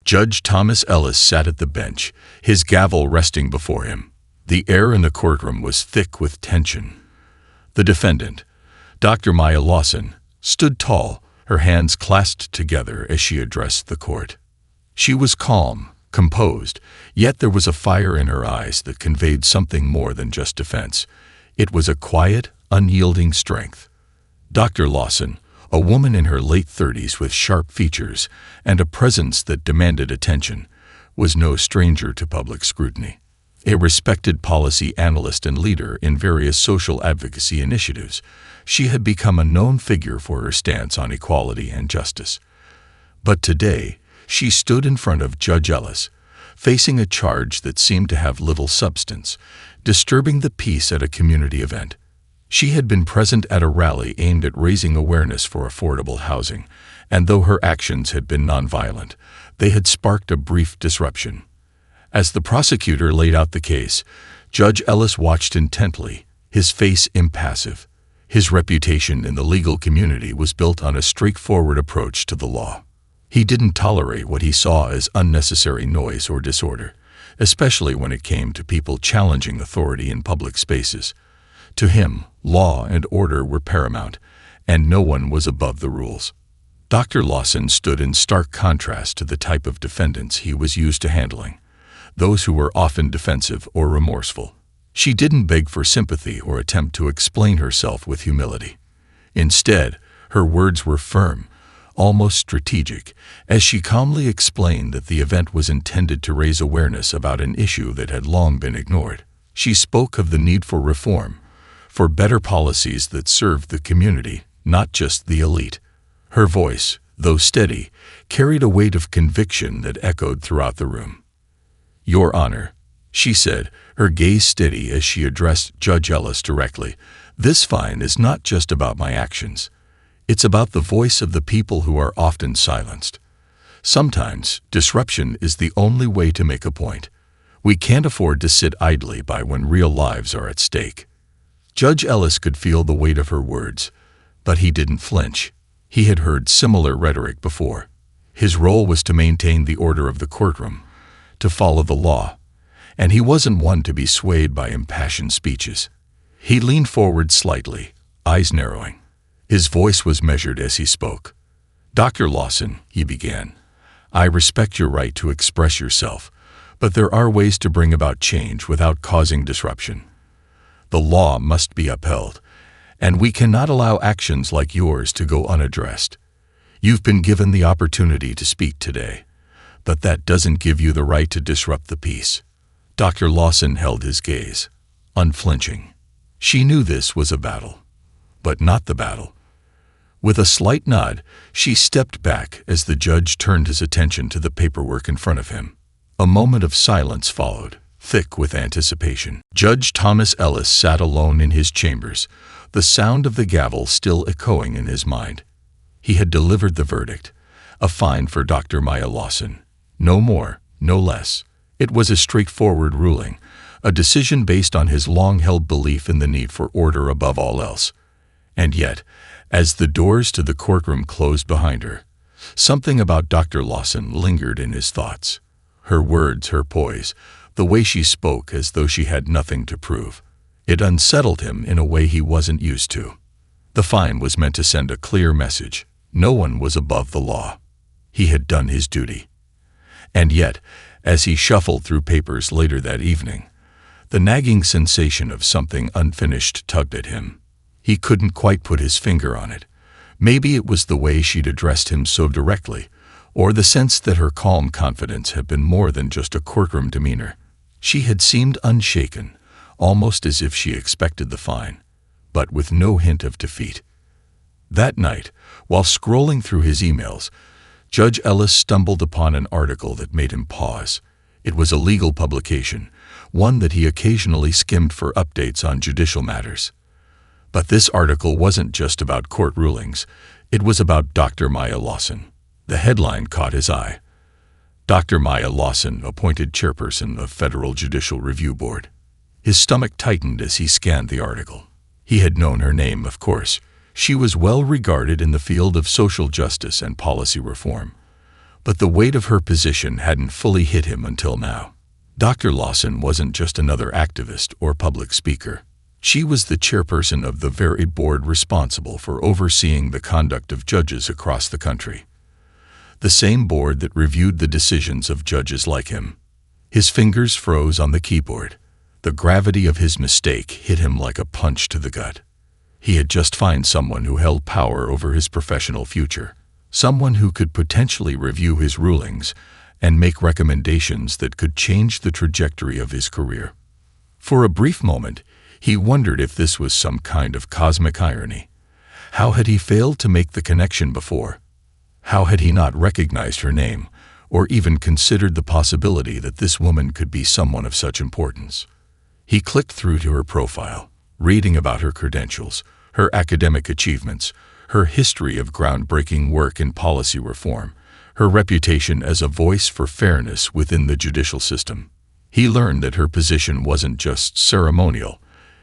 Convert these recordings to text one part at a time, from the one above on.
Judge Thomas Ellis sat at the bench, his gavel resting before him. The air in the courtroom was thick with tension. The defendant, Dr. Maya Lawson, stood tall, her hands clasped together as she addressed the court. She was calm, composed, yet there was a fire in her eyes that conveyed something more than just defense. It was a quiet, unyielding strength. Dr. Lawson, a woman in her late 30s with sharp features and a presence that demanded attention, was no stranger to public scrutiny. A respected policy analyst and leader in various social advocacy initiatives, she had become a known figure for her stance on equality and justice. But today, she stood in front of Judge Ellis, facing a charge that seemed to have little substance, disturbing the peace at a community event. She had been present at a rally aimed at raising awareness for affordable housing, and though her actions had been nonviolent, they had sparked a brief disruption. As the prosecutor laid out the case, Judge Ellis watched intently, his face impassive. His reputation in the legal community was built on a straightforward approach to the law. He didn't tolerate what he saw as unnecessary noise or disorder, especially when it came to people challenging authority in public spaces. To him, law and order were paramount, and no one was above the rules. Dr. Lawson stood in stark contrast to the type of defendants he was used to handling, those who were often defensive or remorseful. She didn't beg for sympathy or attempt to explain herself with humility. Instead, her words were firm, almost strategic, as she calmly explained that the event was intended to raise awareness about an issue that had long been ignored. She spoke of the need for reform, for better policies that served the community, not just the elite. Her voice, though steady, carried a weight of conviction that echoed throughout the room. "Your Honor," she said, her gaze steady as she addressed Judge Ellis directly, "this fine is not just about my actions. It's about the voice of the people who are often silenced. Sometimes, disruption is the only way to make a point. We can't afford to sit idly by when real lives are at stake." Judge Ellis could feel the weight of her words, but he didn't flinch. He had heard similar rhetoric before. His role was to maintain the order of the courtroom, to follow the law, and he wasn't one to be swayed by impassioned speeches. He leaned forward slightly, eyes narrowing. His voice was measured as he spoke. "Dr. Lawson," he began, "I respect your right to express yourself, but there are ways to bring about change without causing disruption. The law must be upheld, and we cannot allow actions like yours to go unaddressed. You've been given the opportunity to speak today, but that doesn't give you the right to disrupt the peace." Dr. Lawson held his gaze, unflinching. She knew this was a battle, but not the battle. With a slight nod, she stepped back as the judge turned his attention to the paperwork in front of him. A moment of silence followed, thick with anticipation. Judge Thomas Ellis sat alone in his chambers, the sound of the gavel still echoing in his mind. He had delivered the verdict, a fine for Dr. Maya Lawson. No more, no less. It was a straightforward ruling, a decision based on his long-held belief in the need for order above all else. And yet, as the doors to the courtroom closed behind her, something about Dr. Lawson lingered in his thoughts. Her words, her poise, the way she spoke as though she had nothing to prove. It unsettled him in a way he wasn't used to. The fine was meant to send a clear message. No one was above the law. He had done his duty. And yet, as he shuffled through papers later that evening, the nagging sensation of something unfinished tugged at him. He couldn't quite put his finger on it. Maybe it was the way she'd addressed him so directly, or the sense that her calm confidence had been more than just a courtroom demeanor. She had seemed unshaken, almost as if she expected the fine, but with no hint of defeat. That night, while scrolling through his emails, Judge Ellis stumbled upon an article that made him pause. It was a legal publication, one that he occasionally skimmed for updates on judicial matters. But this article wasn't just about court rulings. It was about Dr. Maya Lawson. The headline caught his eye. Dr. Maya Lawson, appointed chairperson of Federal Judicial Review Board. His stomach tightened as he scanned the article. He had known her name, of course. She was well regarded in the field of social justice and policy reform. But the weight of her position hadn't fully hit him until now. Dr. Lawson wasn't just another activist or public speaker. She was the chairperson of the very board responsible for overseeing the conduct of judges across the country. The same board that reviewed the decisions of judges like him. His fingers froze on the keyboard. The gravity of his mistake hit him like a punch to the gut. He had just found someone who held power over his professional future, someone who could potentially review his rulings and make recommendations that could change the trajectory of his career. For a brief moment, he wondered if this was some kind of cosmic irony. How had he failed to make the connection before? How had he not recognized her name, or even considered the possibility that this woman could be someone of such importance? He clicked through to her profile, reading about her credentials, her academic achievements, her history of groundbreaking work in policy reform, her reputation as a voice for fairness within the judicial system. He learned that her position wasn't just ceremonial,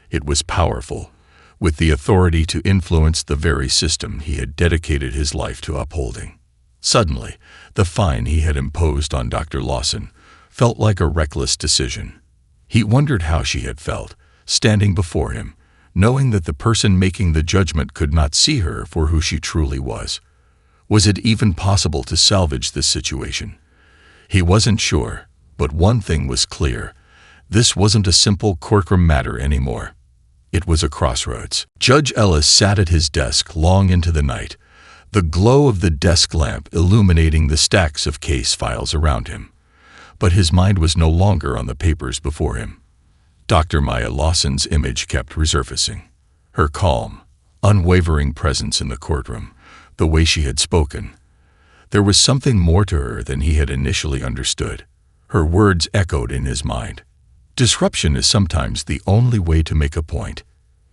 it was powerful, with the authority to influence the very system he had dedicated his life to upholding. Suddenly, the fine he had imposed on Dr. Lawson felt like a reckless decision. He wondered how she had felt, standing before him, knowing that the person making the judgment could not see her for who she truly was. Was it even possible to salvage this situation? He wasn't sure, but one thing was clear. This wasn't a simple courtroom matter anymore. It was a crossroads. Judge Ellis sat at his desk long into the night, the glow of the desk lamp illuminating the stacks of case files around him. But his mind was no longer on the papers before him. Dr. Maya Lawson's image kept resurfacing. Her calm, unwavering presence in the courtroom, the way she had spoken. There was something more to her than he had initially understood. Her words echoed in his mind. Disruption is sometimes the only way to make a point.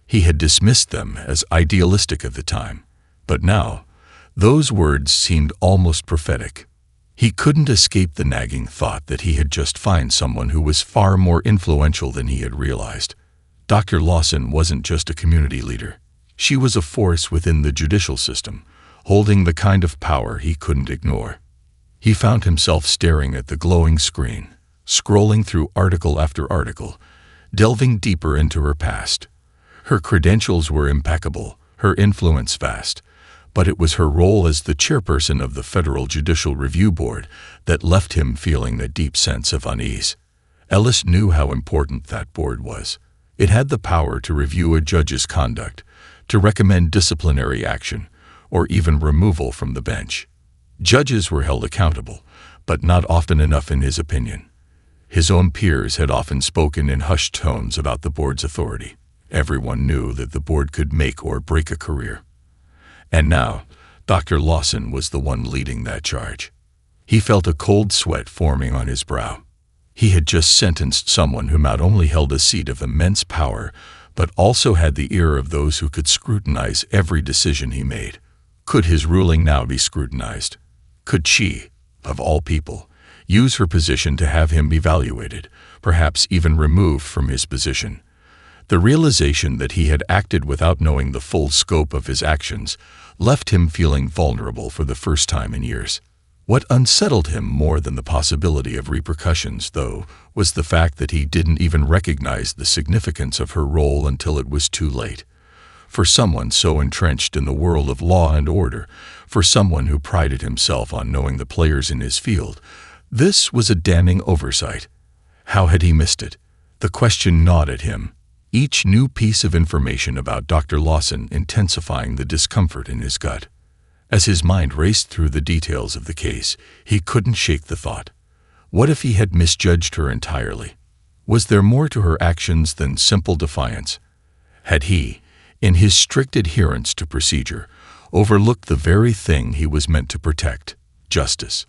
He had dismissed them as idealistic at the time, but now, those words seemed almost prophetic. He couldn't escape the nagging thought that he had just found someone who was far more influential than he had realized. Dr. Lawson wasn't just a community leader. She was a force within the judicial system, holding the kind of power he couldn't ignore. He found himself staring at the glowing screen, scrolling through article after article, delving deeper into her past. Her credentials were impeccable, her influence vast, but it was her role as the chairperson of the Federal Judicial Review Board that left him feeling a deep sense of unease. Ellis knew how important that board was. It had the power to review a judge's conduct, to recommend disciplinary action, or even removal from the bench. Judges were held accountable, but not often enough in his opinion. His own peers had often spoken in hushed tones about the board's authority. Everyone knew that the board could make or break a career. And now, Dr. Lawson was the one leading that charge. He felt a cold sweat forming on his brow. He had just sentenced someone who not only held a seat of immense power, but also had the ear of those who could scrutinize every decision he made. Could his ruling now be scrutinized? Could she, of all people, use her position to have him evaluated, perhaps even removed from his position? The realization that he had acted without knowing the full scope of his actions left him feeling vulnerable for the first time in years. What unsettled him more than the possibility of repercussions, though, was the fact that he didn't even recognize the significance of her role until it was too late. For someone so entrenched in the world of law and order, for someone who prided himself on knowing the players in his field, this was a damning oversight. How had he missed it? The question gnawed at him, each new piece of information about Dr. Lawson intensifying the discomfort in his gut. As his mind raced through the details of the case, he couldn't shake the thought. What if he had misjudged her entirely? Was there more to her actions than simple defiance? Had he, in his strict adherence to procedure, overlooked the very thing he was meant to protect, justice?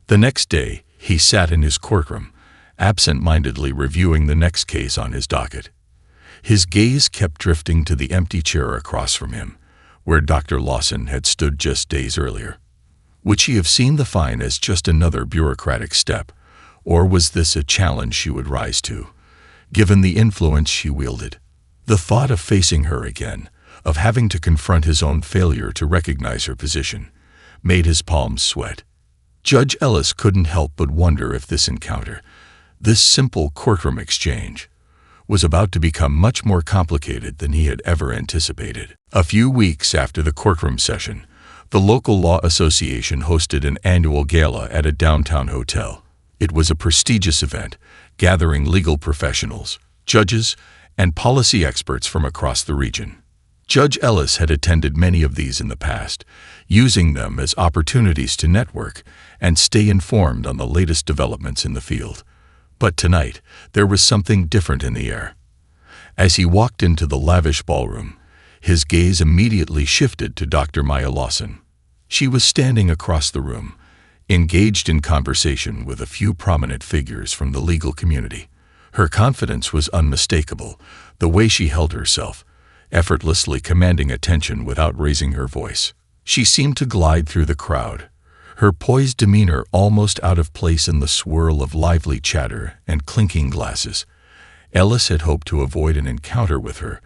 The next day, he sat in his courtroom, absent-mindedly reviewing the next case on his docket. His gaze kept drifting to the empty chair across from him, where Dr. Lawson had stood just days earlier. Would she have seen the fine as just another bureaucratic step, or was this a challenge she would rise to, given the influence she wielded? The thought of facing her again, of having to confront his own failure to recognize her position, made his palms sweat. Judge Ellis couldn't help but wonder if this encounter, this simple courtroom exchange, was about to become much more complicated than he had ever anticipated. A few weeks after the courtroom session, the local law association hosted an annual gala at a downtown hotel. It was a prestigious event, gathering legal professionals, judges, and policy experts from across the region. Judge Ellis had attended many of these in the past, using them as opportunities to network and stay informed on the latest developments in the field. But tonight, there was something different in the air. As he walked into the lavish ballroom, his gaze immediately shifted to Dr. Maya Lawson. She was standing across the room, engaged in conversation with a few prominent figures from the legal community. Her confidence was unmistakable, the way she held herself, effortlessly commanding attention without raising her voice. She seemed to glide through the crowd, her poised demeanor almost out of place in the swirl of lively chatter and clinking glasses. Ellis had hoped to avoid an encounter with her,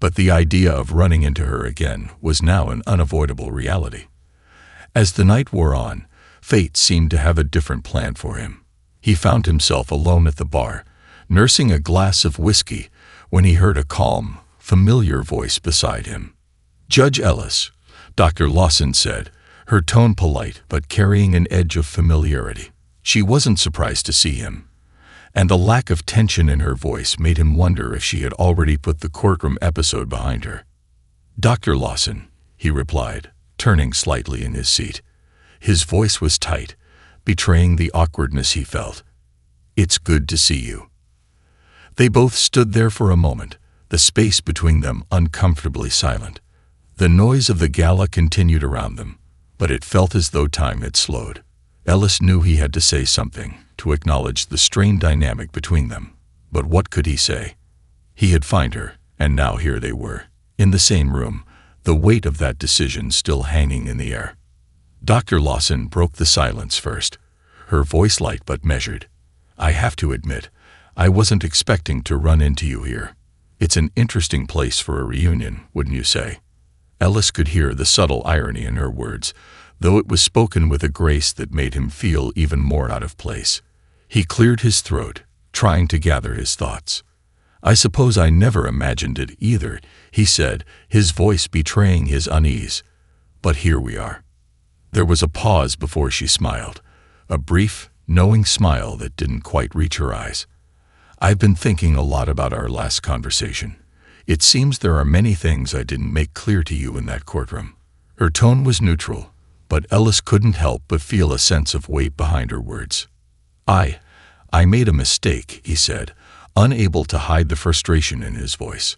but the idea of running into her again was now an unavoidable reality. As the night wore on, fate seemed to have a different plan for him. He found himself alone at the bar, nursing a glass of whiskey, when he heard a calm, familiar voice beside him. "Judge Ellis," Dr. Lawson said, her tone polite but carrying an edge of familiarity. She wasn't surprised to see him, and the lack of tension in her voice made him wonder if she had already put the courtroom episode behind her. "Dr. Lawson," he replied, turning slightly in his seat. His voice was tight, betraying the awkwardness he felt. "It's good to see you." They both stood there for a moment, the space between them uncomfortably silent. The noise of the gala continued around them, but it felt as though time had slowed. Ellis knew he had to say something to acknowledge the strained dynamic between them, but what could he say? He had found her, and now here they were, in the same room, the weight of that decision still hanging in the air. Dr. Lawson broke the silence first, her voice light but measured. "I have to admit, I wasn't expecting to run into you here. It's an interesting place for a reunion, wouldn't you say?" Ellis could hear the subtle irony in her words, though it was spoken with a grace that made him feel even more out of place. He cleared his throat, trying to gather his thoughts. "I suppose I never imagined it either," he said, his voice betraying his unease. "But here we are." There was a pause before she smiled, a brief, knowing smile that didn't quite reach her eyes. "I've been thinking a lot about our last conversation. It seems there are many things I didn't make clear to you in that courtroom." Her tone was neutral, but Ellis couldn't help but feel a sense of weight behind her words. I made a mistake," he said, unable to hide the frustration in his voice.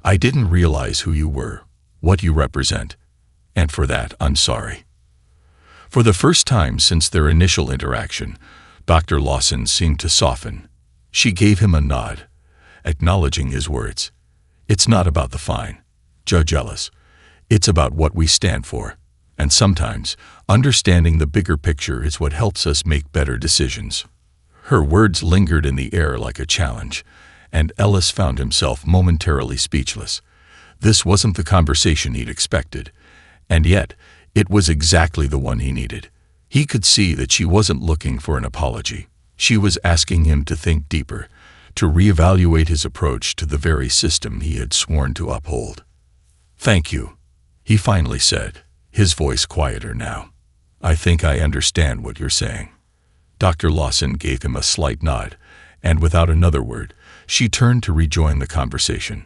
"I didn't realize who you were, what you represent, and for that I'm sorry." For the first time since their initial interaction, Dr. Lawson seemed to soften. She gave him a nod, acknowledging his words. "It's not about the fine, Judge Ellis. It's about what we stand for, and sometimes understanding the bigger picture is what helps us make better decisions." Her words lingered in the air like a challenge, and Ellis found himself momentarily speechless. This wasn't the conversation he'd expected, and yet it was exactly the one he needed. He could see that she wasn't looking for an apology. She was asking him to think deeper, to reevaluate his approach to the very system he had sworn to uphold. "Thank you," he finally said, his voice quieter now. "I think I understand what you're saying." Dr. Lawson gave him a slight nod, and without another word, she turned to rejoin the conversation.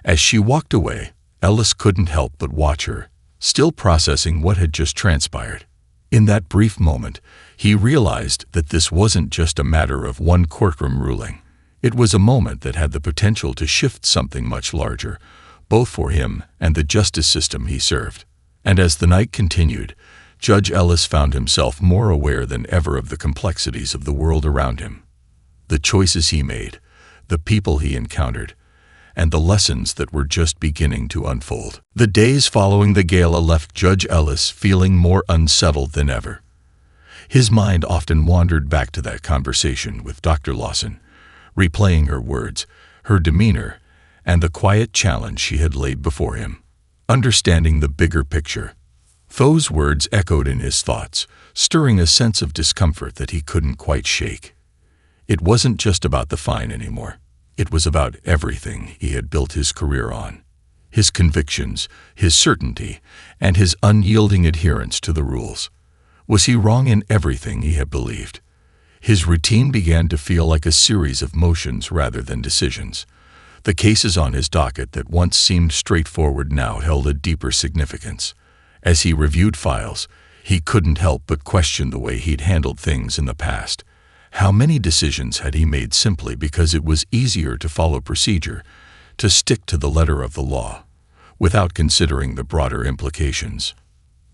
As she walked away, Ellis couldn't help but watch her, still processing what had just transpired. In that brief moment, he realized that this wasn't just a matter of one courtroom ruling. It was a moment that had the potential to shift something much larger, both for him and the justice system he served. And as the night continued, Judge Ellis found himself more aware than ever of the complexities of the world around him. The choices he made, the people he encountered, and the lessons that were just beginning to unfold. The days following the gala left Judge Ellis feeling more unsettled than ever. His mind often wandered back to that conversation with Dr. Lawson, replaying her words, her demeanor, and the quiet challenge she had laid before him. Understanding the bigger picture, Those words echoed in his thoughts, stirring a sense of discomfort that he couldn't quite shake. It wasn't just about the fine anymore. It was about everything he had built his career on. His convictions, his certainty, and his unyielding adherence to the rules. Was he wrong in everything he had believed? His routine began to feel like a series of motions rather than decisions. The cases on his docket that once seemed straightforward now held a deeper significance. As he reviewed files, he couldn't help but question the way he'd handled things in the past. How many decisions had he made simply because it was easier to follow procedure, to stick to the letter of the law, without considering the broader implications?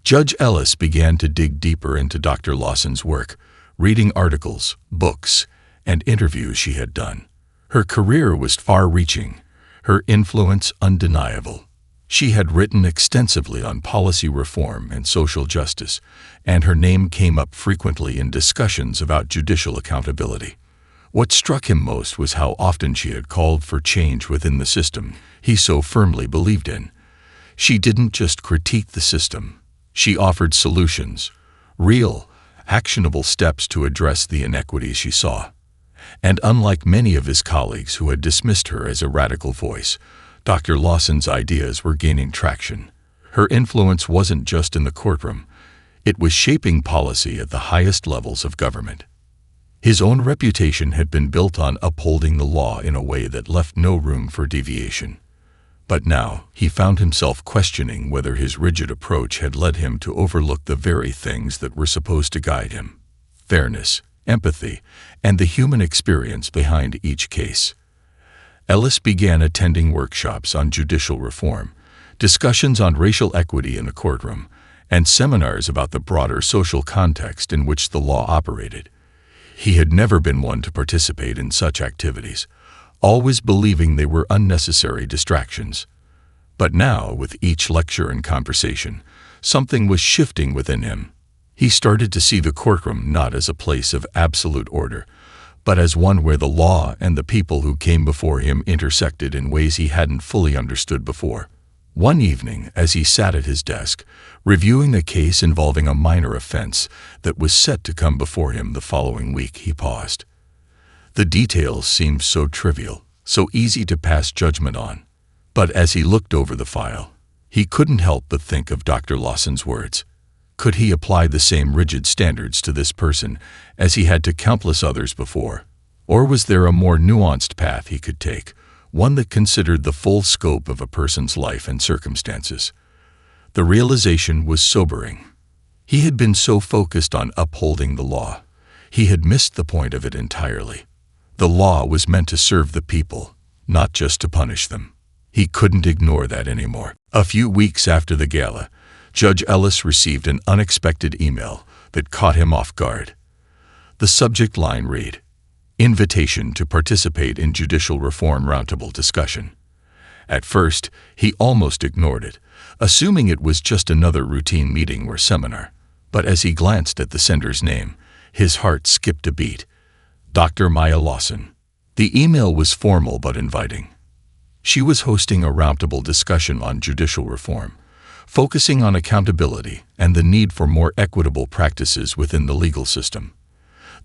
Judge Ellis began to dig deeper into Dr. Lawson's work, reading articles, books, and interviews she had done. Her career was far-reaching, her influence undeniable. She had written extensively on policy reform and social justice, and her name came up frequently in discussions about judicial accountability. What struck him most was how often she had called for change within the system he so firmly believed in. She didn't just critique the system. She offered solutions, real, actionable steps to address the inequities she saw. And unlike many of his colleagues who had dismissed her as a radical voice, Dr. Lawson's ideas were gaining traction. Her influence wasn't just in the courtroom. It was shaping policy at the highest levels of government. His own reputation had been built on upholding the law in a way that left no room for deviation. But now he found himself questioning whether his rigid approach had led him to overlook the very things that were supposed to guide him: fairness, empathy, and the human experience behind each case. Ellis began attending workshops on judicial reform, discussions on racial equity in the courtroom, and seminars about the broader social context in which the law operated. He had never been one to participate in such activities, always believing they were unnecessary distractions. But now, with each lecture and conversation, something was shifting within him. He started to see the courtroom not as a place of absolute order, but as one where the law and the people who came before him intersected in ways he hadn't fully understood before. One evening, as he sat at his desk, reviewing a case involving a minor offense that was set to come before him the following week, he paused. The details seemed so trivial, so easy to pass judgment on. But as he looked over the file, he couldn't help but think of Dr. Lawson's words. Could he apply the same rigid standards to this person as he had to countless others before? Or was there a more nuanced path he could take, one that considered the full scope of a person's life and circumstances? The realization was sobering. He had been so focused on upholding the law, he had missed the point of it entirely. The law was meant to serve the people, not just to punish them. He couldn't ignore that anymore. A few weeks after the gala, Judge Ellis received an unexpected email that caught him off guard. The subject line read, "Invitation to participate in Judicial Reform Roundtable Discussion." At first, he almost ignored it, assuming it was just another routine meeting or seminar. But as he glanced at the sender's name, his heart skipped a beat. Dr. Maya Lawson. The email was formal but inviting. She was hosting a roundtable discussion on judicial reform, focusing on accountability and the need for more equitable practices within the legal system.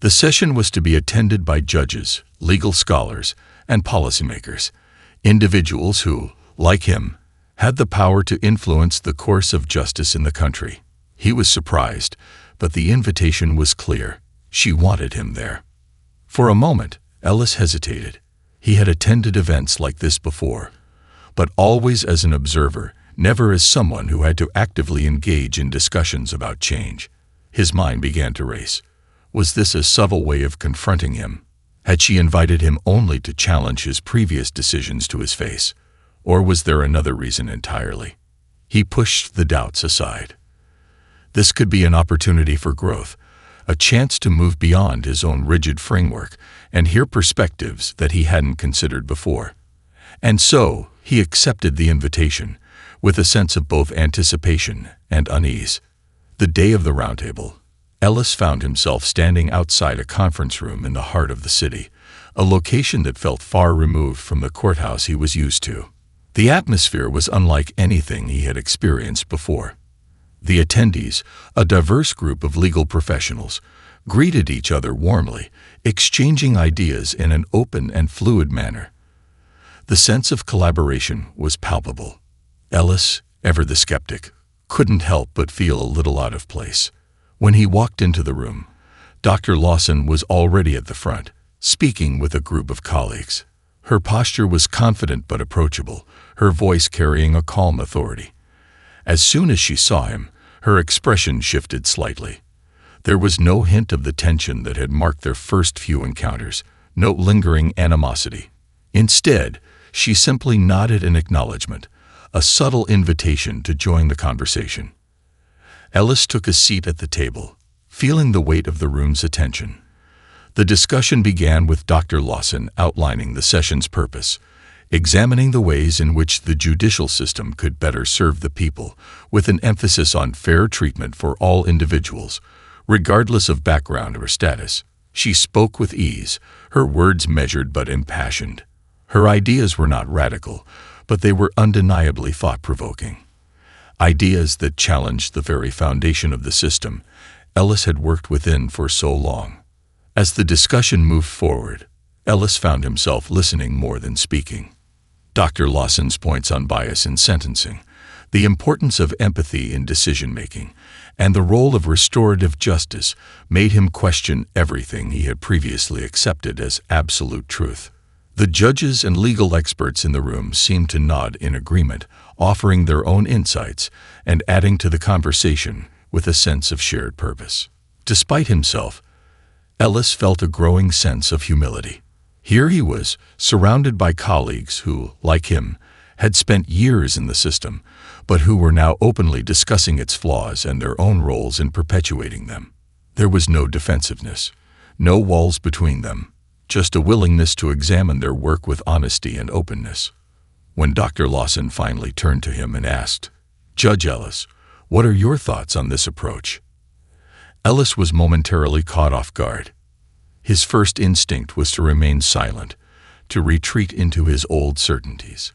The session was to be attended by judges, legal scholars, and policymakers, individuals who, like him, had the power to influence the course of justice in the country. He was surprised, but the invitation was clear. She wanted him there. For a moment, Ellis hesitated. He had attended events like this before, but always as an observer, never as someone who had to actively engage in discussions about change. His mind began to race. Was this a subtle way of confronting him? Had she invited him only to challenge his previous decisions to his face? Or was there another reason entirely? He pushed the doubts aside. This could be an opportunity for growth, a chance to move beyond his own rigid framework and hear perspectives that he hadn't considered before. And so, he accepted the invitation, with a sense of both anticipation and unease. The day of the roundtable, Ellis found himself standing outside a conference room in the heart of the city, a location that felt far removed from the courthouse he was used to. The atmosphere was unlike anything he had experienced before. The attendees, a diverse group of legal professionals, greeted each other warmly, exchanging ideas in an open and fluid manner. The sense of collaboration was palpable. Ellis, ever the skeptic, couldn't help but feel a little out of place. When he walked into the room, Dr. Lawson was already at the front, speaking with a group of colleagues. Her posture was confident but approachable, her voice carrying a calm authority. As soon as she saw him, her expression shifted slightly. There was no hint of the tension that had marked their first few encounters, no lingering animosity. Instead, she simply nodded in acknowledgement, a subtle invitation to join the conversation. Ellis took a seat at the table, feeling the weight of the room's attention. The discussion began with Dr. Lawson outlining the session's purpose, examining the ways in which the judicial system could better serve the people, with an emphasis on fair treatment for all individuals, regardless of background or status. She spoke with ease, her words measured but impassioned. Her ideas were not radical, but they were undeniably thought-provoking. Ideas that challenged the very foundation of the system Ellis had worked within for so long. As the discussion moved forward, Ellis found himself listening more than speaking. Dr. Lawson's points on bias in sentencing, the importance of empathy in decision-making, and the role of restorative justice made him question everything he had previously accepted as absolute truth. The judges and legal experts in the room seemed to nod in agreement, offering their own insights and adding to the conversation with a sense of shared purpose. Despite himself, Ellis felt a growing sense of humility. Here he was, surrounded by colleagues who, like him, had spent years in the system, but who were now openly discussing its flaws and their own roles in perpetuating them. There was no defensiveness, no walls between them, just a willingness to examine their work with honesty and openness. When Dr. Lawson finally turned to him and asked, "Judge Ellis, what are your thoughts on this approach?" Ellis was momentarily caught off guard. His first instinct was to remain silent, to retreat into his old certainties.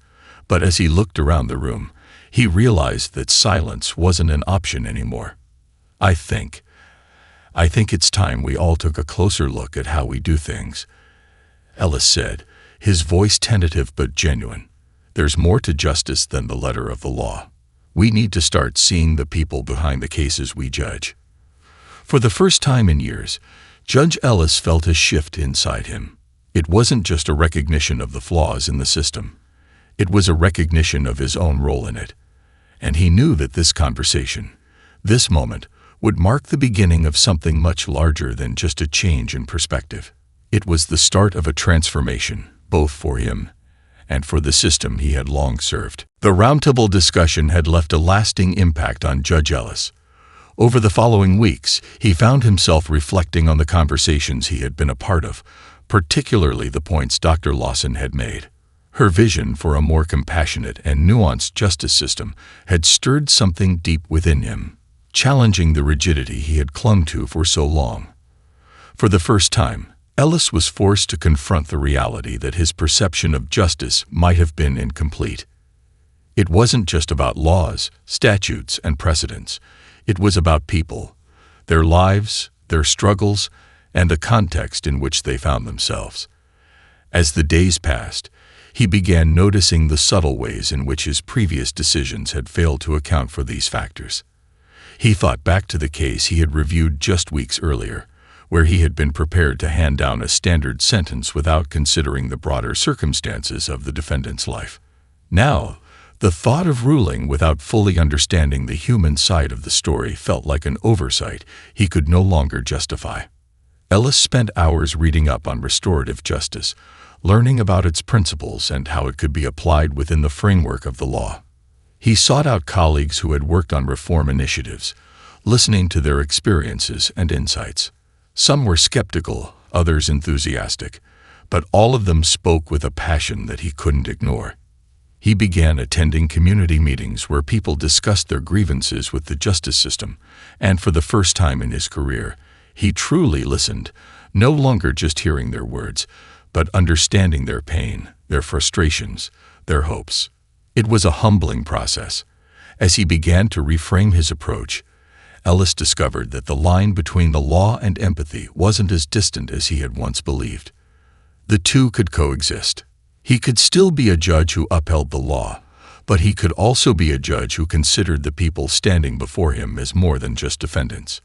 But as he looked around the room, he realized that silence wasn't an option anymore. I think it's time we all took a closer look at how we do things," Ellis said, his voice tentative but genuine. "There's more to justice than the letter of the law. We need to start seeing the people behind the cases we judge." For the first time in years, Judge Ellis felt a shift inside him. It wasn't just a recognition of the flaws in the system. It was a recognition of his own role in it. And he knew that this conversation, this moment, would mark the beginning of something much larger than just a change in perspective. It was the start of a transformation, both for him and for the system he had long served. The roundtable discussion had left a lasting impact on Judge Ellis. Over the following weeks, he found himself reflecting on the conversations he had been a part of, particularly the points Dr. Lawson had made. Her vision for a more compassionate and nuanced justice system had stirred something deep within him, challenging the rigidity he had clung to for so long. For the first time, Ellis was forced to confront the reality that his perception of justice might have been incomplete. It wasn't just about laws, statutes, and precedents. It was about people, their lives, their struggles, and the context in which they found themselves. As the days passed, he began noticing the subtle ways in which his previous decisions had failed to account for these factors. He thought back to the case he had reviewed just weeks earlier, where he had been prepared to hand down a standard sentence without considering the broader circumstances of the defendant's life. Now, the thought of ruling without fully understanding the human side of the story felt like an oversight he could no longer justify. Ellis spent hours reading up on restorative justice, learning about its principles and how it could be applied within the framework of the law. He sought out colleagues who had worked on reform initiatives, listening to their experiences and insights. Some were skeptical, others enthusiastic, but all of them spoke with a passion that he couldn't ignore. He began attending community meetings where people discussed their grievances with the justice system, and for the first time in his career, he truly listened, no longer just hearing their words, but understanding their pain, their frustrations, their hopes. It was a humbling process, As he began to reframe his approach, Ellis discovered that the line between the law and empathy wasn't as distant as he had once believed. The two could coexist. He could still be a judge who upheld the law, but he could also be a judge who considered the people standing before him as more than just defendants.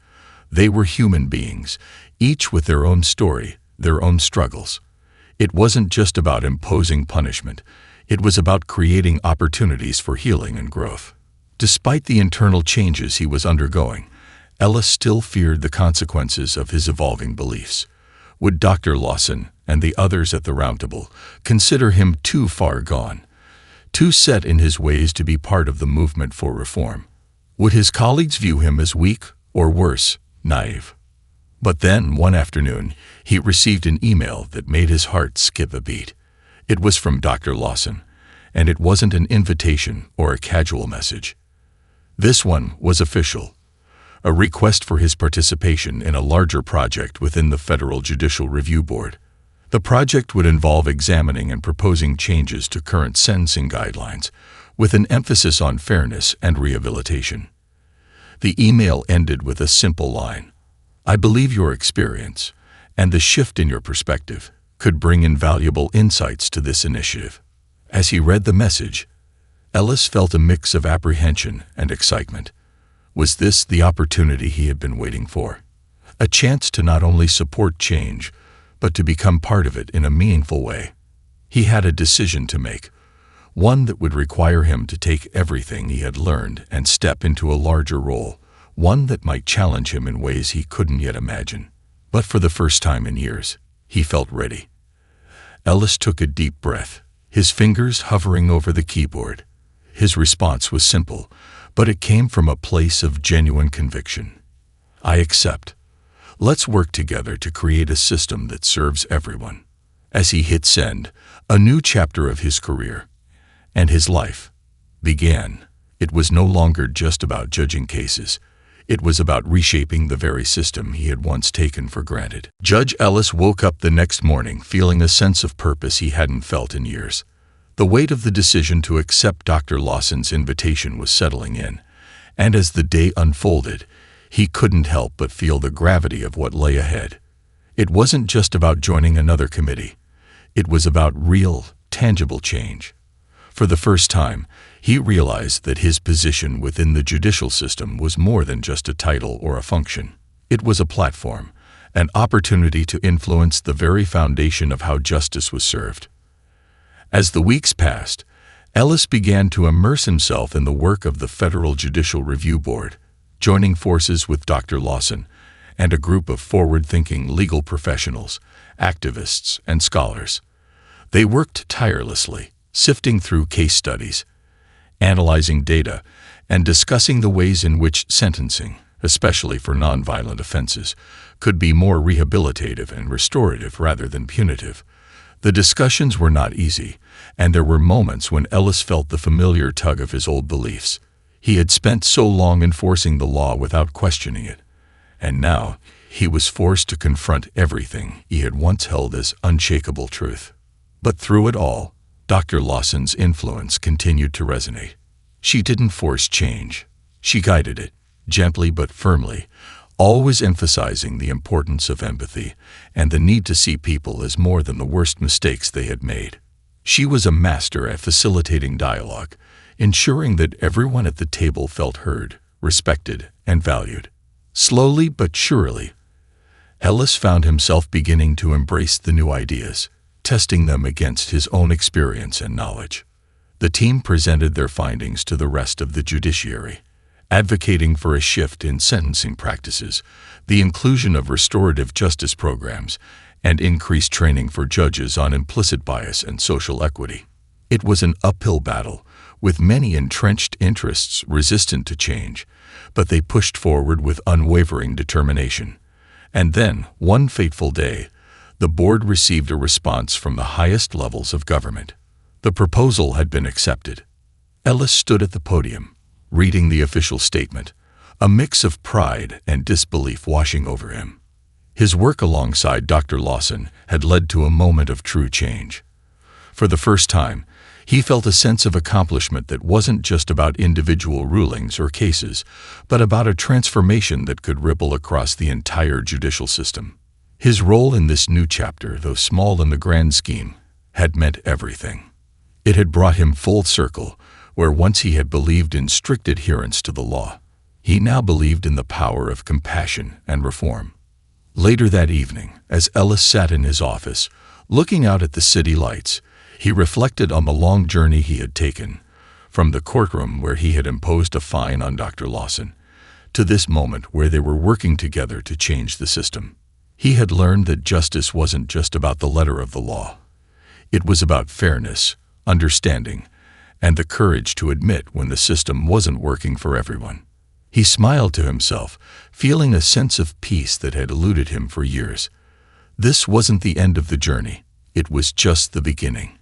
They were human beings, each with their own story, their own struggles. It wasn't just about imposing punishment. It was about creating opportunities for healing and growth. Despite the internal changes he was undergoing, Ellis still feared the consequences of his evolving beliefs. Would Dr. Lawson and the others at the round table consider him too far gone, too set in his ways to be part of the movement for reform? Would his colleagues view him as weak, or worse, naive? But then, one afternoon, he received an email that made his heart skip a beat. It was from Dr. Lawson, and it wasn't an invitation or a casual message. This one was official, a request for his participation in a larger project within the Federal Judicial Review Board. The project would involve examining and proposing changes to current sentencing guidelines, with an emphasis on fairness and rehabilitation. The email ended with a simple line: "I believe your experience and the shift in your perspective could bring invaluable insights to this initiative." As he read the message, Ellis felt a mix of apprehension and excitement. Was this the opportunity he had been waiting for? A chance to not only support change, but to become part of it in a meaningful way. He had a decision to make, one that would require him to take everything he had learned and step into a larger role, one that might challenge him in ways he couldn't yet imagine. But for the first time in years, he felt ready. Ellis took a deep breath, his fingers hovering over the keyboard. His response was simple, but it came from a place of genuine conviction. "I accept. Let's work together to create a system that serves everyone." As he hit send, a new chapter of his career and his life began. It was no longer just about judging cases. It was about reshaping the very system he had once taken for granted. Judge Ellis woke up the next morning feeling a sense of purpose he hadn't felt in years. The weight of the decision to accept Dr. Lawson's invitation was settling in, and as the day unfolded, he couldn't help but feel the gravity of what lay ahead. It wasn't just about joining another committee. It was about real, tangible change. For the first time, he realized that his position within the judicial system was more than just a title or a function. It was a platform, an opportunity to influence the very foundation of how justice was served. As the weeks passed, Ellis began to immerse himself in the work of the Federal Judicial Review Board, joining forces with Dr. Lawson and a group of forward-thinking legal professionals, activists, and scholars. They worked tirelessly, sifting through case studies, analyzing data, and discussing the ways in which sentencing, especially for nonviolent offenses, could be more rehabilitative and restorative rather than punitive. The discussions were not easy, and there were moments when Ellis felt the familiar tug of his old beliefs. He had spent so long enforcing the law without questioning it, and now he was forced to confront everything he had once held as unshakable truth. But through it all, Dr. Lawson's influence continued to resonate. She didn't force change. She guided it, gently but firmly, always emphasizing the importance of empathy and the need to see people as more than the worst mistakes they had made. She was a master at facilitating dialogue, ensuring that everyone at the table felt heard, respected, and valued. Slowly but surely, Ellis found himself beginning to embrace the new ideas, testing them against his own experience and knowledge. The team presented their findings to the rest of the judiciary, advocating for a shift in sentencing practices, the inclusion of restorative justice programs, and increased training for judges on implicit bias and social equity. It was an uphill battle, with many entrenched interests resistant to change, but they pushed forward with unwavering determination. And then, one fateful day, the board received a response from the highest levels of government. The proposal had been accepted. Ellis stood at the podium, reading the official statement, a mix of pride and disbelief washing over him. His work alongside Dr. Lawson had led to a moment of true change. For the first time, he felt a sense of accomplishment that wasn't just about individual rulings or cases, but about a transformation that could ripple across the entire judicial system. His role in this new chapter, though small in the grand scheme, had meant everything. It had brought him full circle, where once he had believed in strict adherence to the law, he now believed in the power of compassion and reform. Later that evening, as Ellis sat in his office, looking out at the city lights, he reflected on the long journey he had taken, from the courtroom where he had imposed a fine on Dr. Lawson, to this moment where they were working together to change the system. He had learned that justice wasn't just about the letter of the law. It was about fairness, understanding, and the courage to admit when the system wasn't working for everyone. He smiled to himself, feeling a sense of peace that had eluded him for years. This wasn't the end of the journey. It was just the beginning.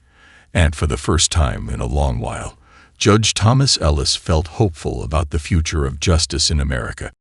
And for the first time in a long while, Judge Thomas Ellis felt hopeful about the future of justice in America.